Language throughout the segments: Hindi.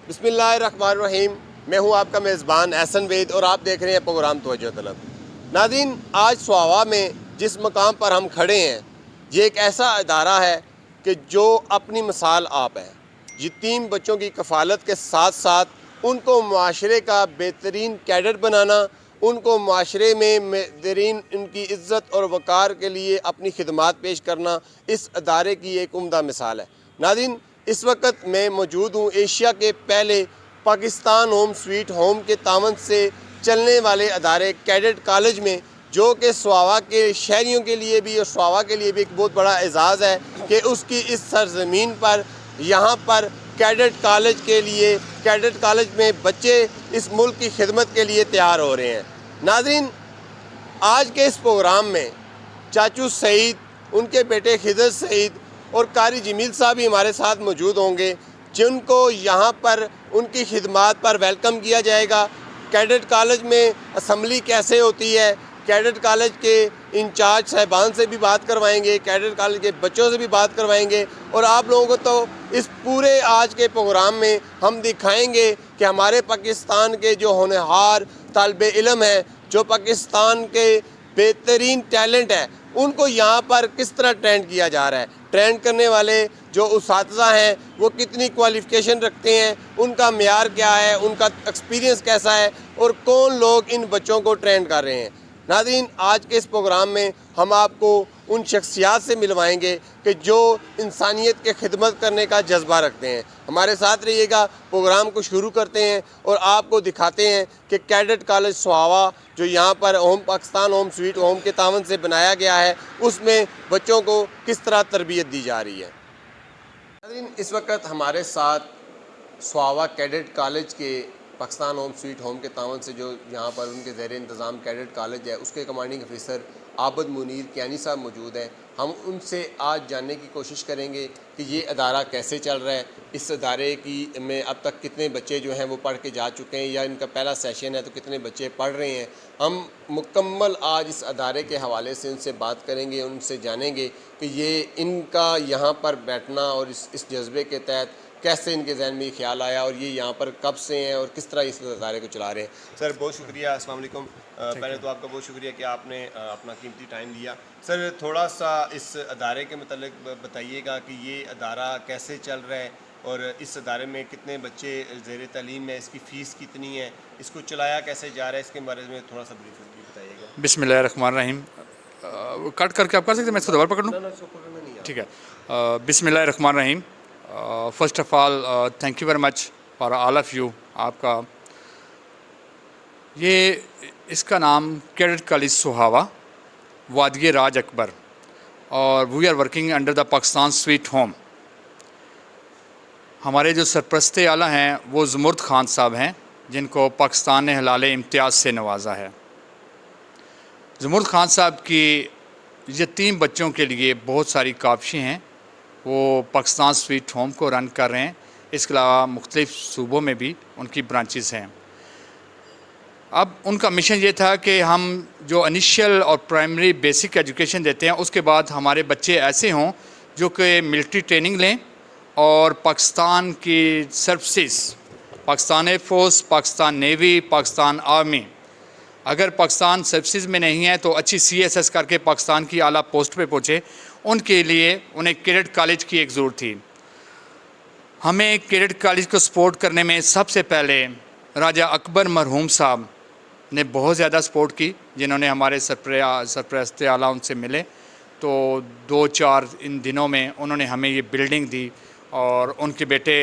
बिस्मिल्लाहिर्रहमानिर्रहीम। मैं हूं आपका मेज़बान एहसन वेद और आप देख रहे हैं प्रोग्राम तवज्जो तलब। नाज़रीन, आज स्वावा में जिस मकाम पर हम खड़े हैं, ये एक ऐसा अदारा है कि जो अपनी मिसाल आप है। यतीम बच्चों की कफ़ालत के साथ साथ उनको माशरे का बेहतरीन कैडर बनाना, उनको माशरे में बेहतरीन उनकी इज़्ज़त और वक़ार के लिए अपनी खिदमात पेश करना इस अदारे की एक उम्दा मिसाल है। नाज़रीन, इस वक्त मैं मौजूद हूँ एशिया के पहले पाकिस्तान होम स्वीट होम के तावन से चलने वाले अदारे कैडेट कॉलेज में, जो कि स्वावा के शहरियों के लिए भी और स्वावा के लिए भी एक बहुत बड़ा एजाज़ है कि उसकी इस सरजमीन पर यहाँ पर कैडेट कॉलेज के लिए कैडेट कॉलेज में बच्चे इस मुल्क की खिदमत के लिए तैयार हो रहे हैं। नाज़रीन, आज के इस प्रोग्राम में चाचू सईद, उनके बेटे खिदर सईद और कारी जमील साहब भी हमारे साथ मौजूद होंगे, जिनको यहाँ पर उनकी खिदमात पर वेलकम किया जाएगा। कैडेट कॉलेज में असम्बली कैसे होती है, कैडेट कॉलेज के इंचार्ज साहिबान से भी बात करवाएंगे, कैडेट कॉलेज के बच्चों से भी बात करवाएंगे और आप लोगों को तो इस पूरे आज के प्रोग्राम में हम दिखाएंगे कि हमारे पाकिस्तान के जो होनहार तालिबे इल्म हैं, जो पाकिस्तान के बेहतरीन टैलेंट है, उनको यहाँ पर किस तरह ट्रेंड किया जा रहा है। ट्रेंड करने वाले जो उसातिज़ा हैं वो कितनी क्वालिफ़िकेशन रखते हैं, उनका मेयार क्या है, उनका एक्सपीरियंस कैसा है और कौन लोग इन बच्चों को ट्रेंड कर रहे हैं। नाज़रीन, आज के इस प्रोग्राम में हम आपको उन शख्सियात से मिलवाएंगे कि जो इंसानियत के खिदमत करने का जज्बा रखते हैं। हमारे साथ रहिएगा, प्रोग्राम को शुरू करते हैं और आपको दिखाते हैं कि कैडेट कॉलेज स्वावा जो यहाँ पर पाकिस्तान होम स्वीट होम के तावन से बनाया गया है, उसमें बच्चों को किस तरह तरबियत दी जा रही है। नाज़रीन, इस वक्त हमारे साथ स्वावा कैडेट कॉलेज के पाकिस्तान होम स्वीट होम के तावन से जो यहाँ पर उनके ज़ेर इंतज़ाम कैडेट कॉलेज है, उसके कमांडिंग ऑफिसर आबद मुनीर कियानी साहब मौजूद हैं। हम उनसे आज जानने की कोशिश करेंगे कि ये अदारा कैसे चल रहा है, इस अदारे की में अब तक कितने बच्चे जो हैं वो पढ़ के जा चुके हैं या इनका पहला सेशन है तो कितने बच्चे पढ़ रहे हैं। हम मुकम्मल आज इस अदारे के हवाले से उनसे बात करेंगे, उनसे जानेंगे कि ये इनका यहाँ पर बैठना और इस जज्बे के तहत कैसे इनके जहन में ख्याल आया और ये यहाँ पर कब से हैं और किस तरह इस अदारे को चला रहे हैं। सर, बहुत शुक्रिया। अस्सलाम वालेकुम। पहले तो आपका बहुत शुक्रिया कि आपने अपना कीमती टाइम दिया। सर, थोड़ा सा इस अदारे के मतलब बताइएगा कि ये अदारा कैसे चल रहा है और इस अदारे में कितने बच्चे ज़ेर तालीम है, इसकी फ़ीस कितनी है, इसको चलाया कैसे जा रहा है, इसके बारे में थोड़ा सा ब्रीफ बताइएगा। बिस्मिल्लाहिर्रहमानिर्रहीम। कट करके आप कर सकते हैं, मैं इसको दोबारा पकड़ लूँ? ठीक है। बिस्मिल्लाहिर्रहमानिर्रहीम। First of all thank you very much for all of you. आपका ये इसका नाम कैडेट कॉलेज सुहावा वादिय राज अकबर और we are working under the Pakistan Sweet Home. हमारे जो सरपरस्त आला हैं वो ज़ुमुर्द खान साहब हैं, जिनको पाकिस्तान ने हलाल इम्तियाज़ से नवाजा है। ज़ुमुर्द खान साहब की यतीम बच्चों के लिए बहुत सारी काविशें हैं। वो पाकिस्तान स्वीट होम को रन कर रहे हैं, इसके अलावा मुख्तलिफ़ सूबों में भी उनकी ब्रांचेस हैं। अब उनका मिशन ये था कि हम जो इनिशियल और प्राइमरी बेसिक एजुकेशन देते हैं, उसके बाद हमारे बच्चे ऐसे हों जो कि मिलिट्री ट्रेनिंग लें और पाकिस्तान की services, Pakistan air force, Pakistan navy, Pakistan army, अगर पाकिस्तान सर्विसेज में नहीं है तो अच्छी CSS करके पाकिस्तान की आला पोस्ट पे पहुँचे, उनके लिए उन्हें कैडेट कॉलेज की एक ज़रूरत थी। हमें कैडेट कॉलेज को सपोर्ट करने में सबसे पहले राजा अकबर मरहूम साहब ने बहुत ज़्यादा सपोर्ट की, जिन्होंने हमारे सरपरस्त आला उनसे मिले तो 2-4 इन दिनों में उन्होंने हमें ये बिल्डिंग दी और उनके बेटे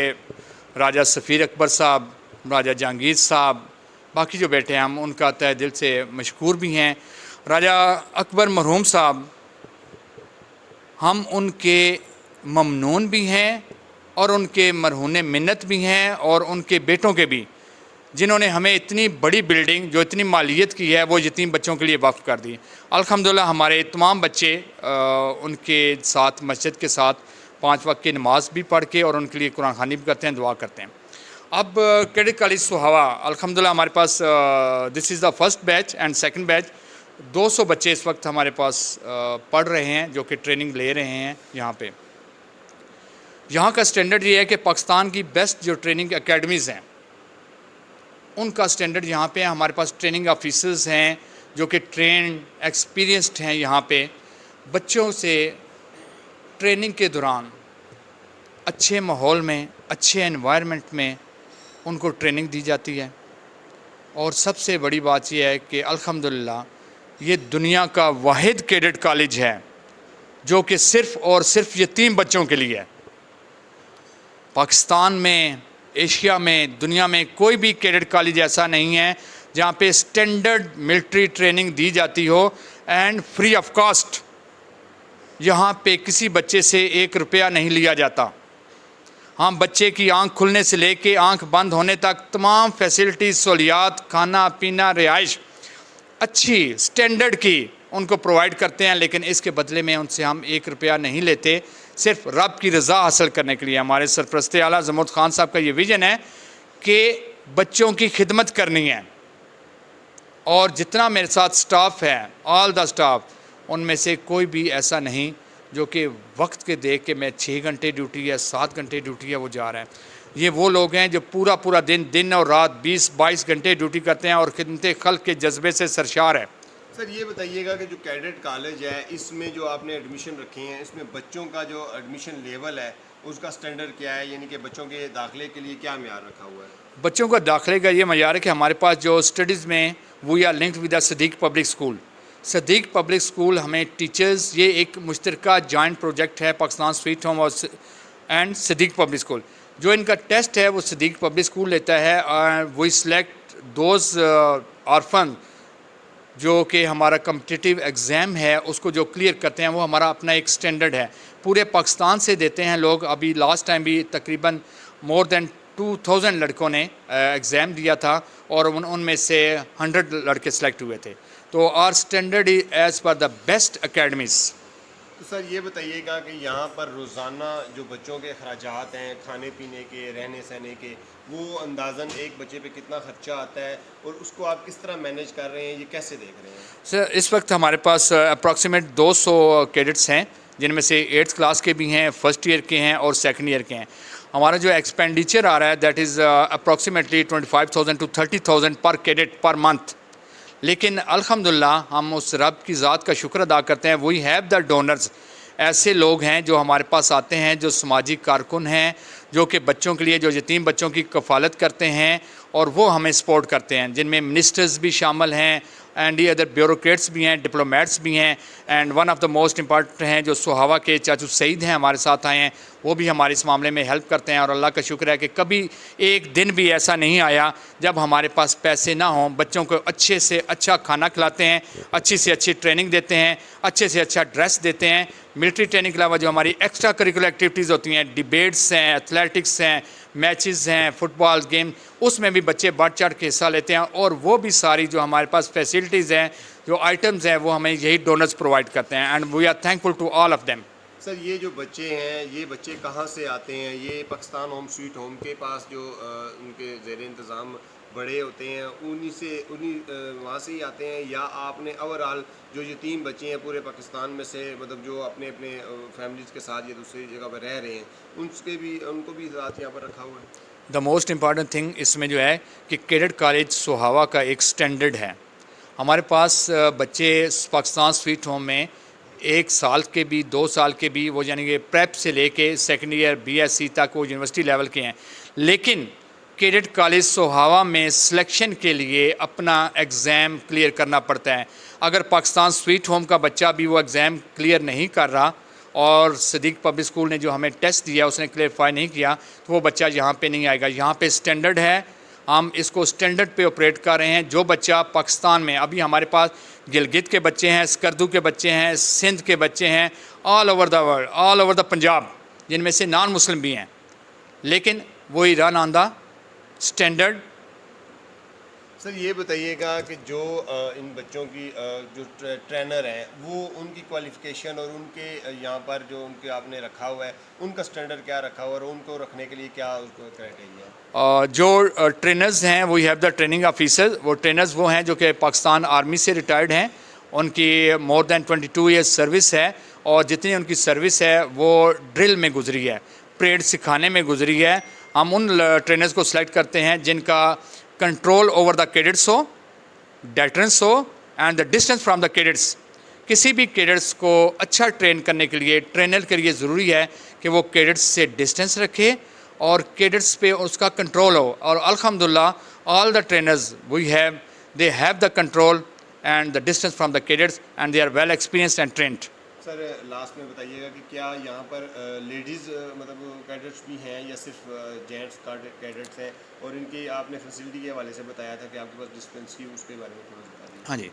राजा सफ़ीर अकबर साहब, राजा जहांगीर साहब, बाकी जो बेटे हैं हम उनका तहे दिल से मशकूर भी हैं। राजा अकबर मरहूम साहब, हम उनके ममनून भी हैं और उनके मरहून मिन्नत भी हैं और उनके बेटों के भी, जिन्होंने हमें इतनी बड़ी बिल्डिंग जो इतनी मालियत की है वो यतीम बच्चों के लिए वक्फ कर दी। अल्हम्दुलिल्लाह हमारे तमाम बच्चे उनके साथ मस्जिद के साथ 5 वक्त की नमाज भी पढ़ के और उनके लिए कुरान ख़वानी भी करते हैं, दुआ करते हैं। अब कैडेट कॉलेज सुहावा अल्हम्दुलिल्लाह हमारे पास this is the first batch and second batch 200 बच्चे इस वक्त हमारे पास पढ़ रहे हैं जो कि ट्रेनिंग ले रहे हैं यहाँ पे। यहाँ का स्टैंडर्ड ये है कि पाकिस्तान की बेस्ट जो ट्रेनिंग एकेडमीज़ हैं उनका स्टैंडर्ड यहाँ पे है। हमारे पास ट्रेनिंग ऑफिसर्स हैं जो कि ट्रेंड एक्सपीरियंस्ड हैं। यहाँ पे बच्चों से ट्रेनिंग के दौरान अच्छे माहौल में, अच्छे एनवायरनमेंट में उनको ट्रेनिंग दी जाती है। और सबसे बड़ी बात यह है कि अल्हम्दुलिल्लाह ये दुनिया का वाहिद कैडेट कॉलेज है जो कि सिर्फ़ और सिर्फ यतीम बच्चों के लिए है। पाकिस्तान में, एशिया में, दुनिया में कोई भी कैडेट कॉलेज ऐसा नहीं है जहाँ पे स्टैंडर्ड मिलिट्री ट्रेनिंग दी जाती हो एंड फ्री ऑफ कॉस्ट। यहाँ पे किसी बच्चे से 1 रुपया नहीं लिया जाता। हाँ, बच्चे की आंख खुलने से लेके आंख बंद होने तक तमाम फैसिलिटीज़, सहूलियात, खाना पीना, रिहाइश अच्छी स्टैंडर्ड की उनको प्रोवाइड करते हैं, लेकिन इसके बदले में उनसे हम 1 रुपया नहीं लेते, सिर्फ रब की रज़ा हासिल करने के लिए। हमारे सरपरस्त आला ज़मुर्द खान साहब का ये विज़न है कि बच्चों की खिदमत करनी है। और जितना मेरे साथ स्टाफ है, ऑल द स्टाफ, उनमें से कोई भी ऐसा नहीं जो कि वक्त के देख के मैं 6 घंटे ड्यूटी है, 7 घंटे ड्यूटी है वो जा रहा है। ये वो लोग हैं जो पूरा दिन और रात 20-22 घंटे ड्यूटी करते हैं और खिदमत खल्क के जज्बे से सरशार है। सर ये बताइएगा कि जो कैडेट कॉलेज है इसमें जो आपने एडमिशन रखे हैं, इसमें बच्चों का जो एडमिशन लेवल है उसका स्टैंडर्ड क्या है, यानी कि बच्चों के दाखिले के लिए क्या म्यार रखा हुआ है? बच्चों का दाखिले का ये मयार है कि हमारे पास जो स्टडीज़ में we are linked with the Sadiq Public School. Sadiq Public School हमें टीचर्स, ये एक मुश्तरका जॉइंट प्रोजेक्ट है पाकिस्तान स्वीट होम और एंड सदीक पब्लिक स्कूल। जो इनका टेस्ट है वो सदीक पब्लिक स्कूल लेता है। वी सिलेक्ट दोज ऑर्फन जो कि हमारा कम्पिटिटिव एग्ज़ाम है उसको जो क्लियर करते हैं, वो हमारा अपना एक स्टैंडर्ड है। पूरे पाकिस्तान से देते हैं लोग। अभी लास्ट टाइम भी तकरीबन मोर देन 2000 लड़कों ने एग्ज़ाम दिया था और उनमें से 100 लड़के सेलेक्ट हुए थे। तो are standard as per the best academies. तो सर ये बताइएगा कि यहाँ पर रोज़ाना जो बच्चों के अखराजात हैं, खाने पीने के, रहने सहने के, वो अंदाज़न एक बच्चे पे कितना ख़र्चा आता है और उसको आप किस तरह मैनेज कर रहे हैं, ये कैसे देख रहे हैं? सर इस वक्त हमारे पास अप्रॉक्सीमेट 200 कैडेट्स हैं, जिनमें से 8th क्लास के भी हैं, फर्स्ट ईयर के हैं और सेकंड ईयर के हैं। हमारा जो एक्सपेंडिचर आ रहा है दैट इज़ अप्रॉक्सीमेटली 25,000 to 30,000 पर कैडेट पर मंथ। लेकिन अल्हम्दुलिल्लाह हम उस रब की ज़ात का शुक्र अदा करते हैं। वी हैव द डोनर्स, ऐसे लोग हैं जो हमारे पास आते हैं जो समाजी कारकुन हैं, जो कि बच्चों के लिए, जो यतीम बच्चों की कफ़ालत करते हैं और वो हमें सपोर्ट करते हैं, जिनमें मिनिस्टर्स भी शामिल हैं एंड ये अदर ब्यूरोक्रेट्स भी हैं, डिप्लोमेट्स भी हैं। And one of the most important हैं जो सुहावा के चाचू सईद हैं, हमारे साथ आए हैं, वो भी हमारे इस मामले में हेल्प करते हैं। और अल्लाह का शुक्र है कि कभी एक दिन भी ऐसा नहीं आया जब हमारे पास पैसे ना हों। बच्चों को अच्छे से अच्छा खाना खिलाते हैं, अच्छी से अच्छी ट्रेनिंग देते हैं, अच्छे से अच्छा ड्रेस देते हैं। मिलिट्री ट्रेनिंग के अलावा जो हमारी एक्स्ट्रा करिकुलर एक्टिविटीज़ होती हैं, डिबेट्स हैं, एथलेटिक्स हैं, मैचेस हैं, फुटबॉल गेम, उसमें भी बच्चे बढ़ चढ़ के हिस्सा लेते हैं। और वो भी सारी जो हमारे पास फैसिलिटीज़ हैं, जो आइटम्स हैं, वो हमें यही डोनर्स प्रोवाइड करते हैं and we are thankful to all of them. Sir ये जो बच्चे हैं, ये बच्चे कहाँ से आते हैं? ये पाकिस्तान होम स्वीट होम के पास जो उनके ज़ेर इंतज़ाम बड़े होते हैं उन्हीं वहाँ से ही आते हैं, या आपने ओवरऑल जो यतीम बच्चे हैं पूरे पाकिस्तान में से, मतलब जो अपने अपने फैमिलीज़ के साथ या दूसरी जगह पर रह रहे हैं, उनको भी साथ यहाँ पर रखा हुआ है? द मोस्ट इम्पॉर्टेंट थिंग इसमें जो है कि कैडेट कॉलेज सुहावा का एक स्टैंडर्ड है। हमारे पास बच्चे पाकिस्तान स्वीट होम में 1 साल के भी, 2 साल के भी, वो यानी कि प्रेप से लेके सेकेंड ईयर BSc तक वो यूनिवर्सिटी लेवल के हैं। लेकिन कैडेट कॉलेज सुहावा में सिलेक्शन के लिए अपना एग्ज़ाम क्लियर करना पड़ता है। अगर पाकिस्तान स्वीट होम का बच्चा भी वो एग्ज़ाम क्लियर नहीं कर रहा और सदीक पब्लिक स्कूल ने जो हमें टेस्ट दिया उसने क्लियरफाई नहीं किया, तो वो बच्चा यहाँ पे नहीं आएगा। यहाँ पे स्टैंडर्ड है, हम इसको स्टैंडर्ड पे ऑपरेट कर रहे हैं। जो बच्चा पाकिस्तान में, अभी हमारे पास गिलगित के बच्चे हैं, स्कर्दू के बच्चे हैं, सिंध के बच्चे हैं, all over the world, all over the Punjab, जिनमें से नॉन मुस्लिम भी हैं, लेकिन वही run on the standard. Sir ये बताइएगा कि जो इन बच्चों की जो ट्रेनर हैं, वो उनकी क्वालिफ़िकेशन और उनके यहाँ पर जो उनके आपने रखा हुआ है, उनका स्टैंडर्ड क्या रखा हुआ है और उनको रखने के लिए क्या उसको क्राइटेरिया है? जो ट्रेनर्स हैं वो हैव द ट्रेनिंग ऑफिसर। वो ट्रेनर्स वो हैं जो कि पाकिस्तान आर्मी से रिटायर्ड हैं, उनकी मोर दैन 22 ईयर्स सर्विस है और जितनी उनकी सर्विस है वो ड्रिल में गुजरी है। परेड सिखाने में गुजरी है। हम उन ट्रेनर्स को सिलेक्ट करते हैं जिनका कंट्रोल ओवर द कैडेट्स हो, डेटरेंस हो and the distance from the cadets. किसी भी कैडेट्स को अच्छा ट्रेन करने के लिए ट्रेनर के लिए ज़रूरी है कि वो कैडेट्स से डिस्टेंस रखे और कैडेट्स पे उसका कंट्रोल हो। और अल्हम्दुलिल्लाह all the trainers we have, they have the control and the distance from the cadets and they are well experienced and trained. Sir last में बताइएगा कि क्या यहाँ पर लेडीज़ मतलब कैडेट्स भी हैं या सिर्फ जेंट्स कैडेट्स हैं, और इनकी आपने फैसिलिटी के हवाले से बताया था कि आपके पास डिस्पेंसरी, उसके बारे में थोड़ा बता दीजिए। हाँ जी,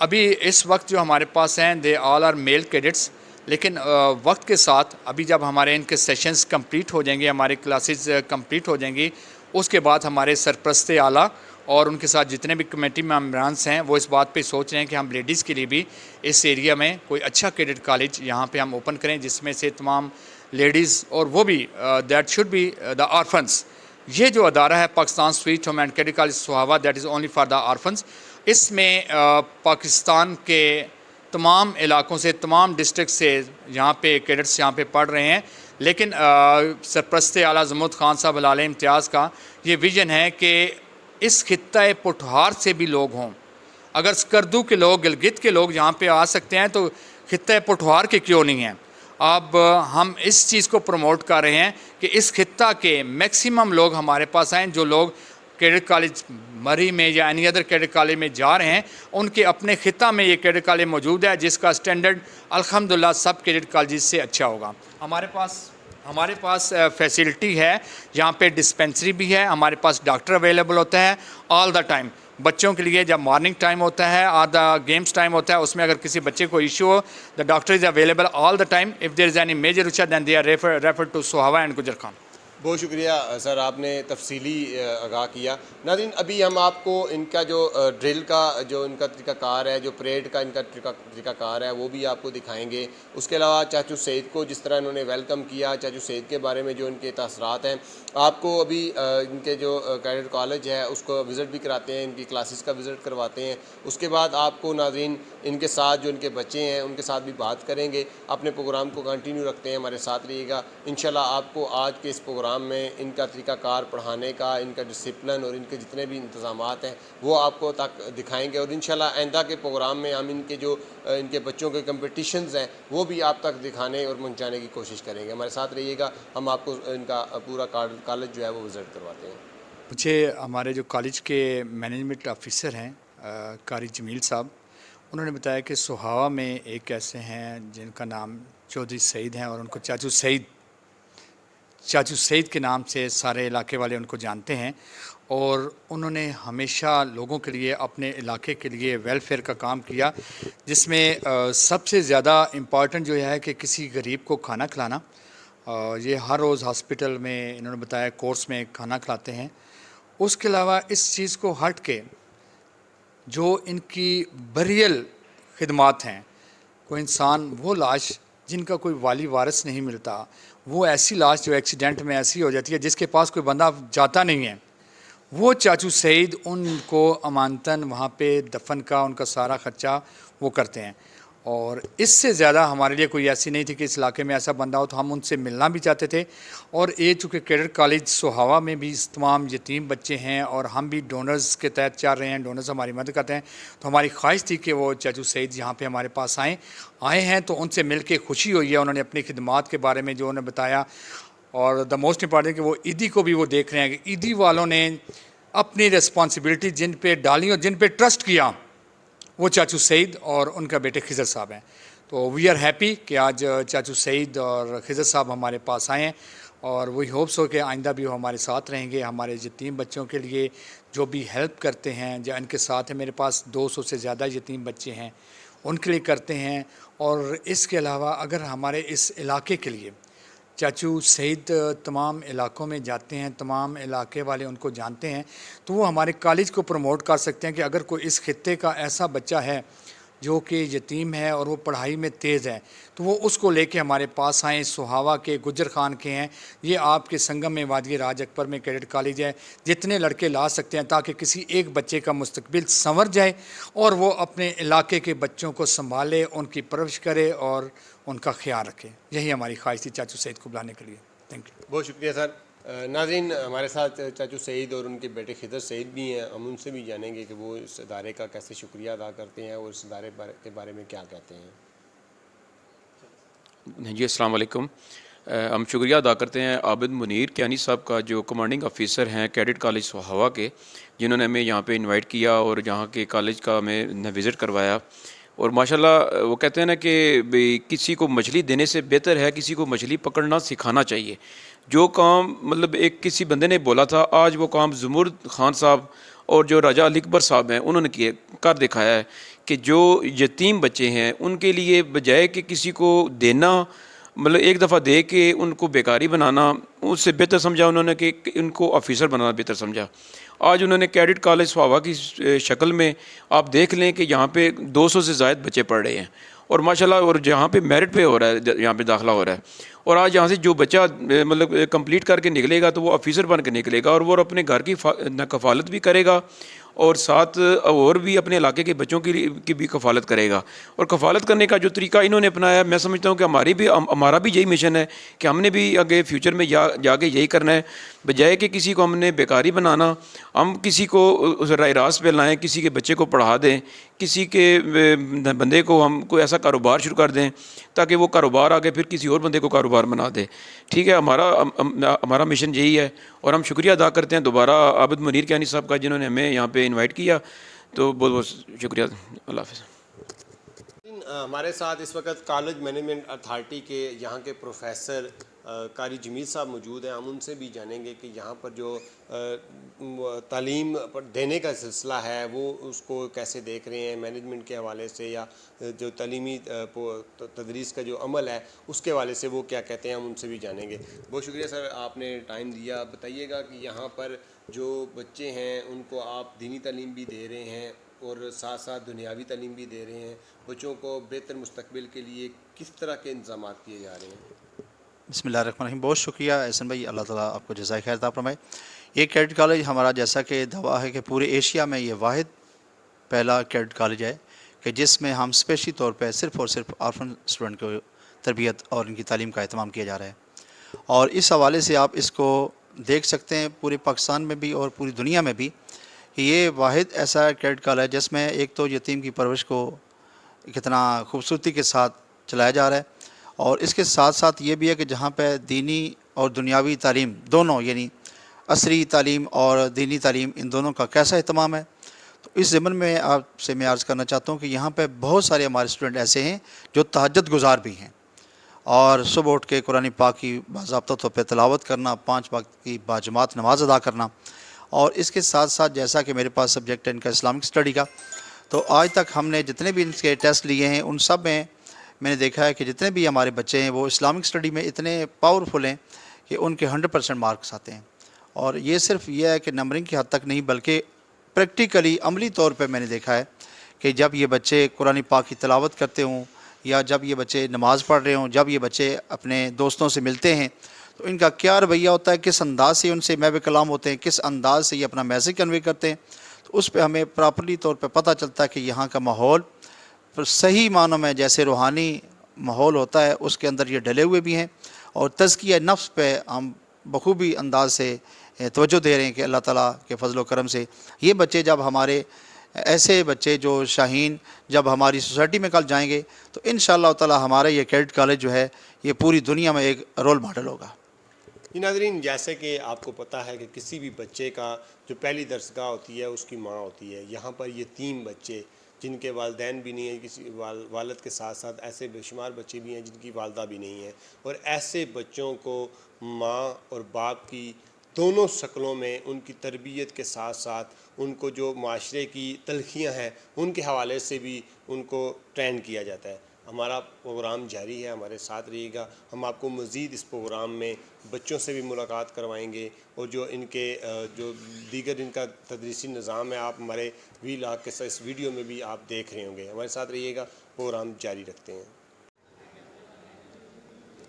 अभी इस वक्त जो हमारे पास हैं they all are male cadets, लेकिन वक्त के साथ अभी जब हमारे इनके सेशंस कंप्लीट हो जाएंगे, हमारे क्लासेस कंप्लीट हो जाएंगी, उसके बाद हमारे सरपरस्त आला और उनके साथ जितने भी कमेटी मेम्बरान्स हैं वो इस बात पे सोच रहे हैं कि हम लेडीज़ के लिए भी इस एरिया में कोई अच्छा कैडेट कॉलेज यहाँ पे हम ओपन करें जिसमें से तमाम लेडीज़, और वो भी that should be the orphans. ये जो अदारा है Pakistan Sweet home and cadet college Sohawa, that is only for the orphans. इसमें पाकिस्तान के तमाम इलाकों से, तमाम डिस्ट्रिक्ट से यहाँ पे कैडेट्स यहाँ पे पढ़ रहे हैं। लेकिन सरपरस्त आला ज़मुर्द खान साहब हलाल इम्तियाज़ का ये विज़न है कि इस खित्ता पुठार से भी लोग हों। अगर स्कर्दू के लोग, गिलगित के लोग यहाँ पे आ सकते हैं तो खित्ता पुठार के क्यों नहीं हैं। अब हम इस चीज़ को प्रमोट कर रहे हैं कि इस खित्ता के मैक्सिमम लोग हमारे पास आएँ। जो लोग कैडेट कॉलेज मरी में या एनी अदर कैडेट कॉलेज में जा रहे हैं, उनके अपने खित्ता में ये कैडेट कॉलेज मौजूद है जिसका स्टैंडर्ड अल्हम्दुलिल्लाह सब कैडेट कॉलेज से अच्छा होगा। हमारे पास फैसिलिटी है, यहाँ पे डिस्पेंसरी भी है, हमारे पास डॉक्टर अवेलेबल होता है ऑल द टाइम। बच्चों के लिए जब मॉर्निंग टाइम होता है, आधा गेम्स टाइम होता है, उसमें अगर किसी बच्चे को इशू हो, the doctor is available all the time. If there is any major issue then they are refer to Sohawa and Gujar Khan. बहुत शुक्रिया सर, आपने तफसीली आगाह किया। नाज़रीन, अभी हम आपको इनका जो ड्रिल का जो इनका तरीक़ाकार है, जो परेड का इनका तरीक़ाकार है, वो भी आपको दिखाएंगे। उसके अलावा चाचू सईद को जिस तरह इन्होंने वेलकम किया, चाचू सईद के बारे में जो इनके तासरात हैं, आपको अभी इनके जो कैडेट कॉलेज है उसको विज़िट भी कराते हैं, इनकी क्लासेस का विज़िट करवाते हैं। उसके बाद आपको नाज़रीन इनके साथ जो इनके बच्चे हैं उनके साथ भी बात करेंगे। अपने प्रोग्राम को कंटिन्यू रखते हैं, हमारे साथ रहिएगा। इंशाल्लाह आपको आज के इस प्रोग्राम में इनका तरीक़ाकार पढ़ाने का, इनका डिसिप्लिन और इनके जितने भी इंतज़ामात हैं वो आपको तक दिखाएंगे। और इंशाल्लाह आइंदा के प्रोग्राम में हम इनके जो इनके बच्चों के कंपटिशन्स हैं वो भी आप तक दिखाने और पहुँचाने की कोशिश करेंगे। हमारे साथ रहिएगा, हम आपको इनका पूरा कॉलेज जो है वो विज़िट करवाते हैं। मुझे हमारे जो कॉलेज के मैनेजमेंट ऑफिसर हैं कारी जमील साहब, उन्होंने बताया कि सोहावा में एक ऐसे हैं जिनका नाम चौधरी सईद हैं और उनको चाचू सईद के नाम से सारे इलाके वाले उनको जानते हैं। और उन्होंने हमेशा लोगों के लिए, अपने इलाके के लिए वेलफेयर का काम किया, जिसमें सबसे ज़्यादा इम्पॉर्टेंट जो है कि किसी गरीब को खाना खिलाना। ये हर रोज़ हॉस्पिटल में इन्होंने बताया कोर्स में खाना खिलाते हैं। उसके अलावा इस चीज़ को हट के जो इनकी बरियल खिदमात हैं, कोई इंसान, वो लाश जिनका कोई वाली वारिस नहीं मिलता, वो ऐसी लाश जो एक्सीडेंट में ऐसी हो जाती है जिसके पास कोई बंदा जाता नहीं है, वो चाचू सईद उनको अमानतन वहाँ पे दफन का उनका सारा ख़र्चा वो करते हैं। और इससे ज़्यादा हमारे लिए कोई ऐसी नहीं थी कि इस इलाके में ऐसा बंदा हो, तो हम उनसे मिलना भी चाहते थे। और ये चूँकि कैडेट कॉलेज सोहावा में भी तमाम यतीम बच्चे हैं और हम भी डोनर्स के तहत चल रहे हैं, डोनर्स हमारी मदद करते हैं, तो हमारी ख्वाहिश थी कि वो चाचू सईद यहाँ पे हमारे पास आए हैं तो उनसे मिल के खुशी हुई है। उन्होंने अपनी खिदमात के बारे में जो उन्होंने बताया, और द मोस्ट इम्पॉर्टेंट कि वो ईदी को भी वो देख रहे हैं कि ईदी वालों ने अपनी रिस्पॉन्सिबिलिटी जिन पे डाली और जिन पे ट्रस्ट किया, वो चाचू सईद और उनका बेटे खिज़र साहब हैं। तो वी आर हैप्पी कि आज चाचू सईद और खिज़र साहब हमारे पास आए हैं, और वही होप्स हो कि आइंदा भी वो हमारे साथ रहेंगे। हमारे यतीम बच्चों के लिए जो भी हेल्प करते हैं, जो इनके साथ है, मेरे पास 200 से ज़्यादा यतीम बच्चे हैं, उनके लिए करते हैं। और इसके अलावा अगर हमारे इस इलाके के लिए चाचू सईद तमाम इलाकों में जाते हैं, तमाम इलाके वाले उनको जानते हैं, तो वो हमारे कॉलेज को प्रमोट कर सकते हैं कि अगर कोई इस खित्ते का ऐसा बच्चा है जो कि यतीम है और वो पढ़ाई में तेज़ है, तो वो उसको लेके हमारे पास आएँ। सोहावा के, गुजर खान के हैं, ये आपके संगम में वादी राज अकबर में कैडेट कॉलेज है, जितने लड़के ला सकते हैं ताकि किसी एक बच्चे का मुस्तकबिल संवर जाए और वो अपने इलाके के बच्चों को संभाले, उनकी परवरिश करे और उनका ख्याल रखे। यही हमारी ख्वाहिश थी चाचू सईद को बुलाने के लिए। Thank you. बहुत शुक्रिया सर। नाज़रीन, हमारे साथ चाचू सईद और उनके बेटे खिदर सईद भी हैं। हम उनसे भी जानेंगे कि वो इस इदारे का कैसे शुक्रिया अदा करते हैं और इस इदारे के बारे में क्या कहते हैं। जी अस्सलाम वालेकुम। हम शुक्रिया अदा करते हैं आबिद मुनीर कियानी साहब का, जो कमांडिंग ऑफिसर हैं कैडेट कॉलेज हवा के, जिन्होंने हमें यहाँ पे इनवाइट किया और यहाँ के कॉलेज का हमें विज़िट करवाया। और माशाल्लाह वो कहते हैं ना कि भाई किसी को मछली देने से बेहतर है किसी को मछली पकड़ना सिखाना चाहिए। जो काम मतलब एक किसी बंदे ने बोला था, आज वो काम ज़मुर्द खान साहब और जो राजा अली अकबर साहब हैं उन्होंने किए कर दिखाया है कि जो यतीम बच्चे हैं उनके लिए बजाय कि किसी को देना, मतलब एक दफ़ा दे के उनको बेकारी बनाना, उससे बेहतर समझा उन्होंने कि उनको ऑफिसर बनाना बेहतर समझा। आज उन्होंने कैडेट कॉलेज स्वावा की शक्ल में आप देख लें कि यहाँ पे 200 से ज़ायद बच्चे पढ़ रहे हैं और माशाल्लाह, और जहाँ पे मेरिट पे हो रहा है, यहाँ पे दाखिला हो रहा है। और आज यहाँ से जो बच्चा मतलब कंप्लीट करके निकलेगा तो वो ऑफिसर बन के निकलेगा और वो अपने घर की कफ़ालत भी करेगा और साथ और भी अपने इलाके के बच्चों की भी कफ़ालत करेगा। और कफ़ालत करने का जो तरीका इन्होंने अपनाया, मैं समझता हूँ कि हमारा भी यही मिशन है कि हमने भी आगे फ्यूचर में जाके यही करना है। बजाय कि किसी को हमने बेकारी बनाना, हम किसी को उस राह रास्त पे लाएँ, किसी के बच्चे को पढ़ा दें, किसी के बंदे को हम कोई ऐसा कारोबार शुरू कर दें ताकि वो कारोबार आगे फिर किसी और बंदे को कारोबार बना दे। ठीक है, हमारा मिशन यही है और हम शुक्रिया अदा करते हैं दोबारा आबिद मुनीर कियानी साहब का, जिन्होंने हमें यहाँ पे इनवाइट किया। तो बहुत बहुत शुक्रिया। अल्लाह हाफ़िज़। हमारे साथ इस वक्त कॉलेज मैनेजमेंट अथॉरिटी के यहाँ के प्रोफेसर कारी जमील साहब मौजूद हैं। हम उनसे भी जानेंगे कि यहाँ पर जो तालीम पर देने का सिलसिला है वो उसको कैसे देख रहे हैं मैनेजमेंट के हवाले से, या जो तालीमी तदरीस का जो अमल है उसके हवाले से वो क्या कहते हैं, हम उनसे भी जानेंगे। बहुत शुक्रिया सर, आपने टाइम दिया। बताइएगा कि यहाँ पर जो बच्चे हैं उनको आप दीनी तालीम भी दे रहे हैं और साथ साथ दुनियावी तालीम भी दे रहे हैं, बच्चों को बेहतर मुस्तकबिल के लिए किस तरह के इंतज़ाम किए जा रहे हैं? बिस्मिल्लाहिर्रहमानिर्रहीम। बहुत शुक्रिया एहसन भाई, अल्लाह ताला आपको जज़ाए खैर अता फरमाए। ये कैडेट कॉलेज हमारा जैसा कि दावा है कि पूरे एशिया में ये वाहिद पहला कैडेट कॉलेज है कि जिसमें हम स्पेशली तौर पे सिर्फ़ और सिर्फ ऑर्फन स्टूडेंट को तरबियत और इनकी तालीम का एहतमाम किया जा रहा है। और इस हवाले से आप इसको देख सकते हैं पूरे पाकिस्तान में भी और पूरी दुनिया में भी, ये वाहिद ऐसा कैडेट कॉलेज है जिसमें एक तो यतीम की परवरिश को कितना खूबसूरती के साथ चलाया जा रहा है और इसके साथ साथ ये भी है कि जहाँ पे दीनी और दुनियावी तालीम दोनों, यानी असरी तालीम और दीनी तालीम, इन दोनों का कैसा अहतमाम है। तो इस ज़मन में आपसे मैं अर्ज़ करना चाहता हूँ कि यहाँ पे बहुत सारे हमारे स्टूडेंट ऐसे हैं जो तहज्जुद गुज़ार भी हैं और सुबह उठ के कुरान पाक की बाज़ाब्ता तौर पर तिलावत करना, 5 वक्त की बाजमात नमाज अदा करना, और इसके साथ साथ जैसा कि मेरे पास सब्जेक्ट है इनका इस्लामिक स्टडी का, तो आज तक हमने जितने भी इनके टेस्ट लिए हैं उन सब में मैंने देखा है कि जितने भी हमारे बच्चे हैं वो इस्लामिक स्टडी में इतने पावरफुल हैं कि उनके 100% मार्क्स आते हैं। और ये सिर्फ ये है कि नंबरिंग की हद तक नहीं, बल्कि प्रैक्टिकली अमली तौर पे मैंने देखा है कि जब ये बच्चे कुरान पाक की तिलावत करते हों या जब ये बच्चे नमाज़ पढ़ रहे हों, जब ये बच्चे अपने दोस्तों से मिलते हैं तो इनका क्या रवैया होता है, किस अंदाज से उनसे महब कलाम होते हैं, किस अंदाज से ये अपना मैसेज कन्वे करते हैं, तो उस पर हमें प्रॉपरली तौर पर पता चलता है कि यहाँ का माहौल सही मानों में जैसे रूहानी माहौल होता है उसके अंदर ये डले हुए भी हैं। और तज़किया नफ्स पे हम बखूबी अंदाज से तवज्जो दे रहे हैं कि अल्लाह ताला के फजल व करम से ये बच्चे, जब हमारे ऐसे बच्चे जो शाहीन जब हमारी सोसाइटी में कल जाएंगे तो इंशाअल्लाह ताला हमारा ये कैडेट कॉलेज जो है ये पूरी दुनिया में एक रोल मॉडल होगा। नाज़रीन, जैसे कि आपको पता है कि किसी भी बच्चे का जो पहली दरसगाह होती है उसकी माँ होती है। यहाँ पर ये 3 बच्चे जिनके वालिदैन भी नहीं हैं, किसी वालिद के साथ साथ ऐसे बेशुमार बच्चे भी हैं जिनकी वालदा भी नहीं है, और ऐसे बच्चों को माँ और बाप की दोनों शक्लों में उनकी तरबियत के साथ साथ उनको जो माशरे की तलखियाँ हैं उनके हवाले से भी उनको ट्रेन किया जाता है। हमारा प्रोग्राम जारी है, हमारे साथ रहिएगा। हम आपको मज़ीद इस प्रोग्राम में बच्चों से भी मुलाकात करवाएंगे और जो इनके जो दीगर इनका तदरीसी निज़ाम है आप हमारे वीलॉग के साथ इस वीडियो में भी आप देख रहे होंगे। हमारे साथ रहिएगा, प्रोग्राम जारी रखते हैं।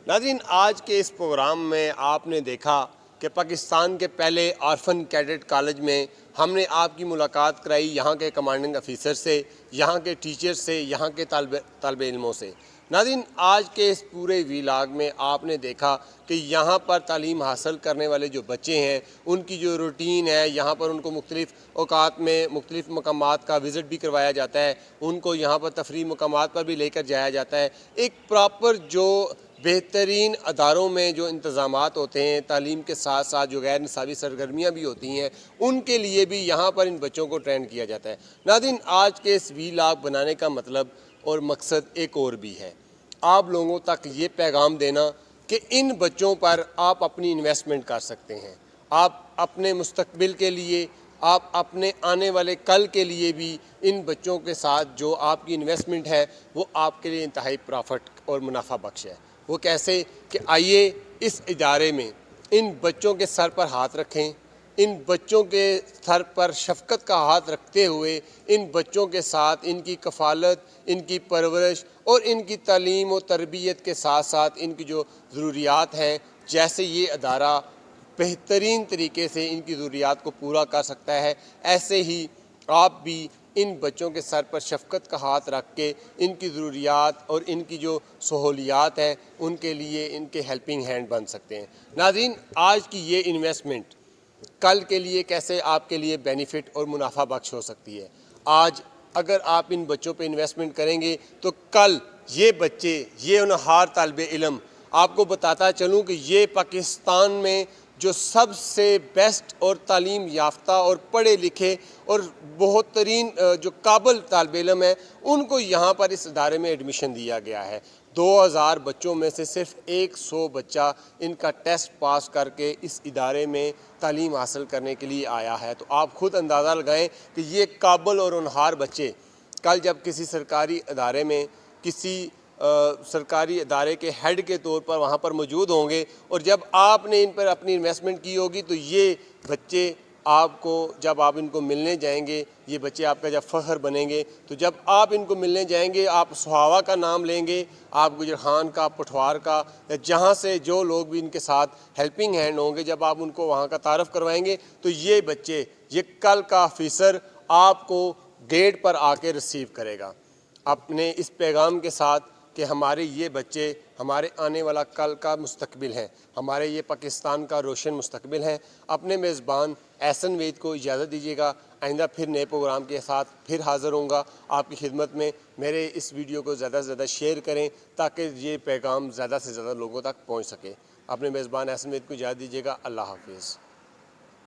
नाज़रीन, आज के इस प्रोग्राम में आपने देखा कि पाकिस्तान के पहले ऑर्फन कैडेट कॉलेज में हमने आपकी मुलाकात कराई यहाँ के कमांडिंग अफीसर से, यहाँ के टीचर से, यहाँ के तालिब इल्मों से। नाज़रीन, आज के इस पूरे वीलाग में आपने देखा कि यहाँ पर तालीम हासिल करने वाले जो बच्चे हैं उनकी जो रूटीन है, यहाँ पर उनको मुख्तलिफ़ औकात में मुख्तलिफ़ मकामात का विज़िट भी करवाया जाता है, उनको यहाँ पर तफरीही मकामात पर भी लेकर जाया जाता है। एक प्रॉपर जो बेहतरीन अदारों में जो इंतज़ामात होते हैं, तालीम के साथ साथ जो गैर निसाबी सरगर्मियाँ भी होती हैं, उनके लिए भी यहाँ पर इन बच्चों को ट्रेंड किया जाता है। नाज़रीन, आज के इस वीलाग बनाने का मतलब और मकसद एक और भी है, आप लोगों तक ये पैगाम देना कि इन बच्चों पर आप अपनी इन्वेस्टमेंट कर सकते हैं। आप अपने मुस्तकबिल के लिए, आप अपने आने वाले कल के लिए भी इन बच्चों के साथ जो आपकी इन्वेस्टमेंट है वो आपके लिए इंतहाई प्रॉफिट और मुनाफा बख्श है। वो कैसे कि आइए इस इदारे में इन बच्चों के सर पर हाथ रखें, इन बच्चों के सर पर शफ़क़त का हाथ रखते हुए इन बच्चों के साथ इनकी कफ़ालत, इनकी परवरिश और इनकी तालीम और तरबियत के साथ साथ इनकी जो ज़रूरियात हैं, जैसे ये अदारा बेहतरीन तरीके से इनकी ज़रूरियात को पूरा कर सकता है, ऐसे ही आप भी इन बच्चों के सर पर शफ़क़त का हाथ रख के इनकी ज़रूरियात और इनकी जो सहूलियात हैं उनके लिए इनके हेल्पिंग हैंड बन सकते हैं। नाज़रीन, आज की ये इन्वेस्टमेंट कल के लिए कैसे आपके लिए बेनिफिट और मुनाफा बख्श हो सकती है। आज अगर आप इन बच्चों पे इन्वेस्टमेंट करेंगे तो कल ये बच्चे, ये होनहार तालिबे इल्म, आपको बताता चलूँ कि ये पाकिस्तान में जो सबसे बेस्ट और तालीम याफ्ता और पढ़े लिखे और बहुत तरीन जो काबिल तालिबे इल्म है, उनको यहाँ पर इस इदारे में एडमिशन दिया गया है। 2000 बच्चों में से सिर्फ 100 बच्चा इनका टेस्ट पास करके इस इदारे में तालीम हासिल करने के लिए आया है। तो आप ख़ुद अंदाज़ा लगाएं कि ये काबिल और होनहार बच्चे कल जब किसी सरकारी इदारे में किसी सरकारी इदारे के हेड के तौर पर वहाँ पर मौजूद होंगे और जब आपने इन पर अपनी इन्वेस्टमेंट की होगी तो ये बच्चे आपको, जब आप इनको मिलने जाएंगे, ये बच्चे आपका जब फ़ख्र बनेंगे, तो जब आप इनको मिलने जाएंगे आप सुहावा का नाम लेंगे, आप गुजर खान का, पठवार का, जहाँ से जो लोग भी इनके साथ हेल्पिंग हैंड होंगे, जब आप उनको वहाँ का तारफ़ करवाएंगे तो ये बच्चे, ये कल का ऑफिसर आपको गेट पर आके रिसीव करेगा। अपने इस पैगाम के साथ कि हमारे ये बच्चे हमारे आने वाला कल का मुस्तकबिल हैं, हमारे ये पाकिस्तान का रोशन मुस्तकबिल हैं। अपने मेज़बान एहसन वहीद को इजाज़त दीजिएगा। आइंदा फिर नए प्रोग्राम के साथ फिर हाज़िर होऊंगा आपकी खिदमत में। मेरे इस वीडियो को ज़्यादा से ज़्यादा शेयर करें ताकि ये पैगाम ज़्यादा से ज़्यादा लोगों तक पहुँच सके। अपने मेज़बान एहसन वहीद को इजाज़त दीजिएगा। अल्लाह हाफ़िज़।